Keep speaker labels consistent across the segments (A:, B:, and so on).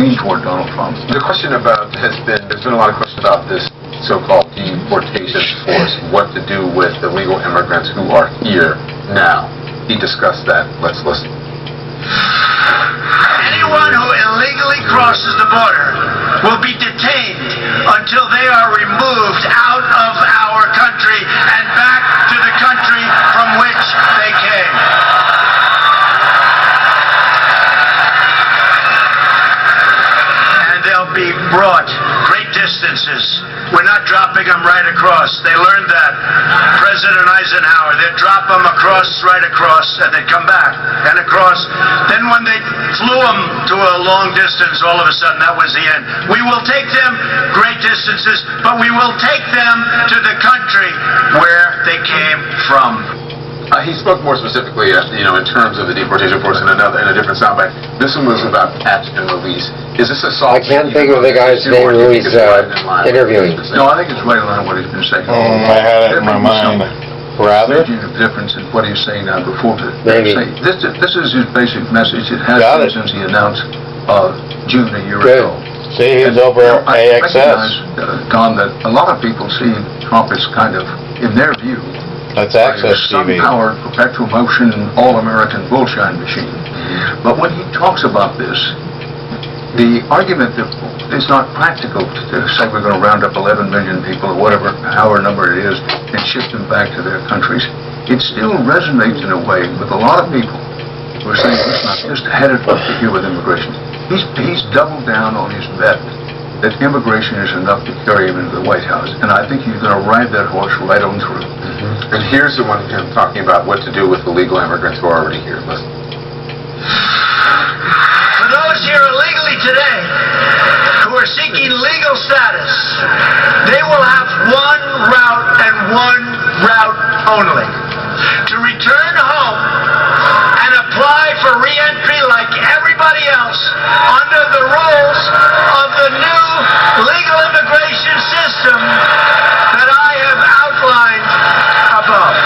A: lean toward Donald Trump.
B: The question about there's been a lot of questions about this so-called deportation force, what to do with illegal immigrants who are here now. He discussed that. Let's listen.
C: Anyone who illegally crosses the border will be detained until they are removed out of our country and back to the country from which they came. And they'll be brought great distances. We're not dropping them right across. They learned that. President Eisenhower, they'd drop them right across, and they'd come back and across. Then when they flew them to a long distance, all of a sudden that was the end. We will take them great distances, but we will take them to the country where they came from.
B: He spoke more specifically, in terms of the deportation force in a different soundbite. This one was about catch and release. Is this assault?
D: I can't think of the guy's name who he's interviewing.
A: No, I think it's right in line with what he's been saying.
E: I had it in my mind. Rather?
A: There's a difference in what he's saying now before.
D: Maybe.
A: This is his basic message. It has been since he announced June a year ago.
E: See, he's over
A: I
E: AXS.
A: recognize, Don, that a lot of people see Trump as kind of, in their view,
E: That's Access TV.
A: some-powered, perpetual motion, all-American bullshine machine. But when he talks about this, the argument that it's not practical to say we're going to round up 11 million people or whatever, however number it is, and ship them back to their countries, it still resonates in a way with a lot of people who are saying it's not just headed up to here with immigration. He's doubled down on his bet that immigration is enough to carry him into the White House, and I think he's going to ride that horse right on through.
B: And here's the one him talking about what to do with illegal immigrants who are already here. Listen.
C: For those here illegally today who are seeking legal status, they will have one route and one route only: to return home and apply for re-entry like everybody else under the rules of the new legal immigration system that I have outlined above.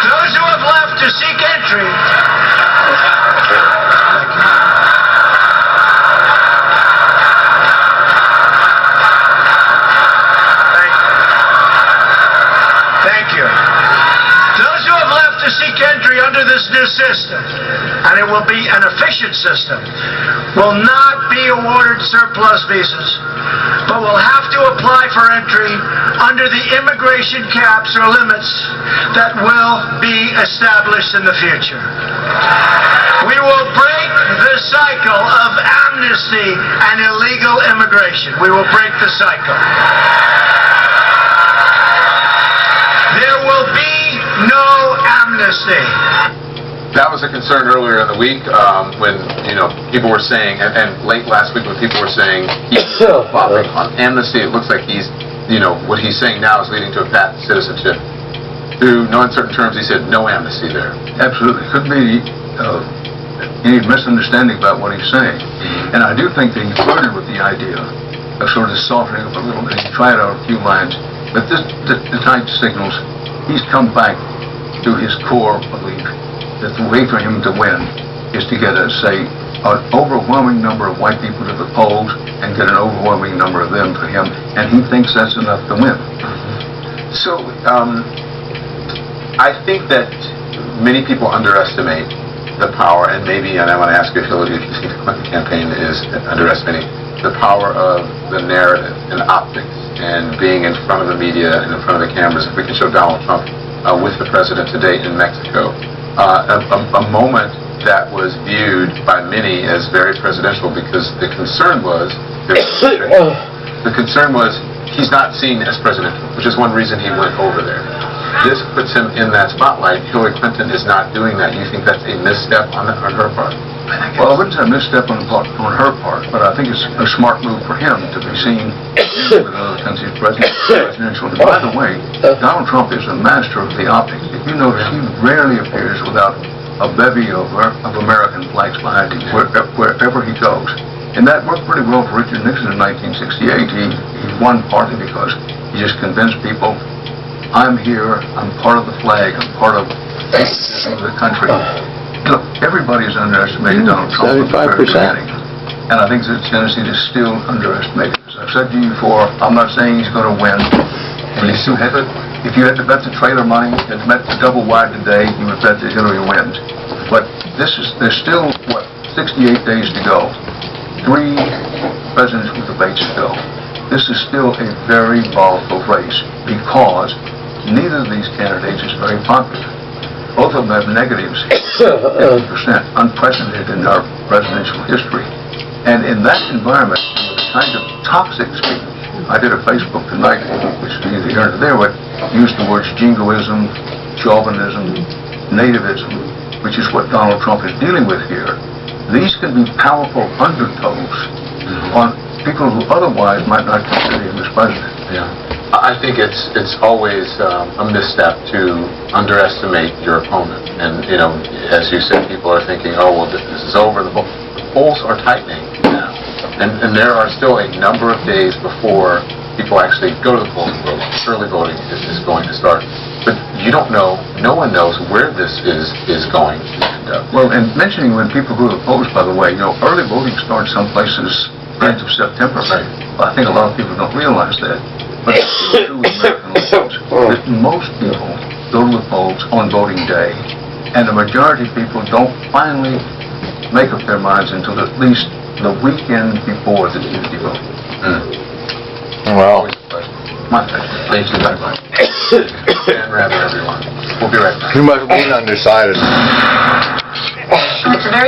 C: Those who have left to seek entry under this new system, and it will be an efficient system, will not be awarded surplus visas, but will have to apply for entry under the immigration caps or limits that will be established in the future. We will break the cycle of amnesty and illegal immigration. We will break the cycle. There will be no amnesty.
B: That was a concern earlier in the week when people were saying, and late last week when people were saying he's offering on amnesty. It looks like he's, what he's saying now is leading to a path to citizenship. Through no uncertain terms, he said no amnesty there.
A: Absolutely, couldn't be any misunderstanding about what he's saying. And I do think that he flirted with the idea of sort of softening up a little bit. He tried out a few lines, but the tide signals he's come back to his core belief that the way for him to win is to get, say, an overwhelming number of white people to the polls and get an overwhelming number of them for him, and he thinks that's enough to win.
B: So, I think that many people underestimate the power, and I want to ask you, Hillary, if you think the Clinton campaign is underestimating the power of the narrative and optics and being in front of the media and in front of the cameras. If we can show Donald Trump with the president today in Mexico, a moment that was viewed by many as very presidential, because the concern was he's not seen as presidential, which is one reason he went over there. This puts him in that spotlight. Hillary Clinton is not doing that. You think that's a misstep on her part?
A: Well, I wouldn't say a misstep on her part, but I think it's a smart move for him to be seen with another country's presidential. And by the way, Donald Trump is a master of the optics. If you notice, he rarely appears without a bevy of American flags behind him wherever he goes. And that worked pretty well for Richard Nixon in 1968. He won partly because he just convinced people, I'm here, I'm part of the flag, I'm part of the country. Look, everybody has underestimated Donald Trump. from the very
E: 75%.
A: beginning. And I think that Tennessee is still underestimated. As I've said to you before, I'm not saying he's going to win. And if you had to bet the trailer money, you had to bet the double wide today, you would bet that Hillary wins. But there's still, 68 days to go. 3 presidential debates to go. This is still a very volatile race because neither of these candidates is very popular. Both of them have negatives, 50%, unprecedented in our presidential history. And in that environment, with the kind of toxic speech, I did a Facebook tonight, which is neither here nor there, but used the words jingoism, chauvinism, nativism, which is what Donald Trump is dealing with here. These can be powerful undertows on people who otherwise might not consider him as president.
B: Yeah. I think it's always a misstep to underestimate your opponent. And, as you said, people are thinking, oh, well, this is over. The polls are tightening now. And there are still a number of days before people actually go to the polls and vote. Early voting is going to start. But you don't know, no one knows where this is going.
A: Well, and mentioning when people who oppose, by the way, early voting starts some places end of September.
B: Right.
A: I think a lot of people don't realize that. But it's true with American elections that most people go to the polls on voting day, and the majority of people don't finally make up their minds until at least the weekend before the Tuesday vote.
E: Well,
A: My pleasure.
B: Thank you very much. And rather, everyone. We'll be right back.
E: too much being undecided.
F: It's a very